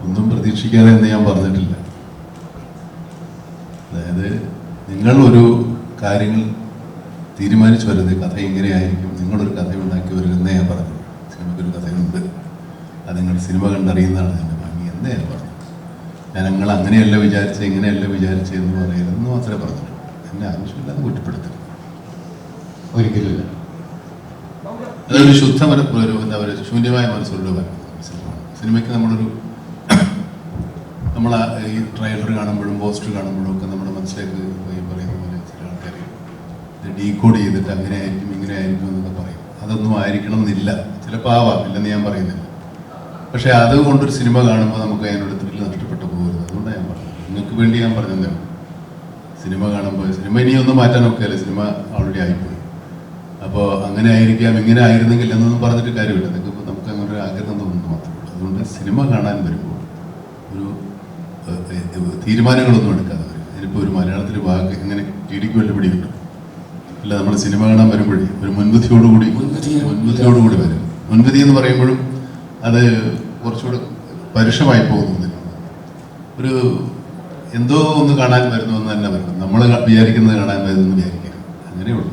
ഒന്നും പ്രതീക്ഷിക്കാതെ എന്ന് ഞാൻ പറഞ്ഞിട്ടില്ല. അതായത് നിങ്ങൾ ഒരു കാര്യങ്ങൾ തീരുമാനിച്ചു വരുന്നത് കഥ എങ്ങനെയായിരിക്കും, നിങ്ങളൊരു കഥ ഉണ്ടാക്കി വരുന്നേ ഞാൻ പറഞ്ഞു. സിനിമയ്ക്കൊരു കഥയുണ്ട്, അത് നിങ്ങൾ സിനിമ കണ്ടറിയുന്നതാണ് എൻ്റെ ഭംഗി എന്നേ ഞാൻ പറഞ്ഞു. ഞാൻ നിങ്ങൾ അങ്ങനെയല്ല വിചാരിച്ചത് ഇങ്ങനെയല്ല വിചാരിച്ചതെന്ന് പറയരുതെന്ന് മാത്രമേ പറഞ്ഞുള്ളൂ. എന്നെ ആവശ്യമില്ലാതെ കുറ്റപ്പെടുത്തരുത് ഒരിക്കലില്ല. അതൊരു ശുദ്ധ ഒരു എന്താ പറയുക ശൂന്യമായ മനസ്സോട് സിനിമയ്ക്ക് നമ്മൾ ഈ ട്രെയിലർ കാണുമ്പോഴും പോസ്റ്റർ കാണുമ്പോഴും ഒക്കെ നമ്മുടെ മനസ്സിലേക്ക് ഈ പറയുന്ന പോലെ ചില ആൾക്കാർ ഇത് ഡീകോഡ് ചെയ്തിട്ട് അങ്ങനെ ആയിരിക്കും ഇങ്ങനെ ആയിരിക്കും എന്നൊക്കെ പറയും. അതൊന്നും ആയിരിക്കണം എന്നില്ല, ചിലപ്പോൾ ആവാം, ഇല്ലെന്ന് ഞാൻ പറയുന്നില്ല. പക്ഷേ അതുകൊണ്ടൊരു സിനിമ കാണുമ്പോൾ നമുക്ക് അതിനോട് ത്രില്ല് നഷ്ടപ്പെട്ടു പോകരുത്. അതുകൊണ്ടാണ് ഞാൻ പറഞ്ഞത്, നിങ്ങൾക്ക് വേണ്ടി ഞാൻ പറഞ്ഞതേ. സിനിമ കാണുമ്പോൾ സിനിമ ഇനിയൊന്നും മാറ്റാനൊക്കെ അല്ലേ, സിനിമ ഓൾറെഡി ആയിപ്പോയി. അപ്പോൾ അങ്ങനെ ആയിരിക്കാം ഇങ്ങനെ ആയിരുന്നെങ്കിൽ എന്നൊന്നും പറഞ്ഞിട്ട് കാര്യമില്ല. നിങ്ങൾക്ക് നമുക്ക് അങ്ങനെ ഒരു ആഗ്രഹം തോന്നുന്നു മാത്രമേ ഉള്ളൂ. അതുകൊണ്ട് സിനിമ കാണാൻ വരുമ്പോൾ ഒരു തീരുമാനങ്ങളൊന്നും എടുക്കാതെ വരും. അതിനിപ്പോൾ ഒരു മലയാളത്തിൽ വാക്ക് എങ്ങനെ ടിടിക്ക് വല്ല പിടികിട്ടും അല്ല. നമ്മൾ സിനിമ കാണാൻ വരുമ്പോഴേ ഒരു മുൻവിധിയോടുകൂടി വരും. മുൻവിധി എന്ന് പറയുമ്പോഴും അത് കുറച്ചുകൂടെ പരുഷമായി പോകുന്നില്ല. ഒരു എന്തോ ഒന്ന് കാണാൻ വരുന്നു എന്ന് തന്നെ വരണം. നമ്മൾ വിചാരിക്കുന്നത് കാണാൻ വരുന്നു വിചാരിക്കരുത്. അങ്ങനെയുള്ളൂ.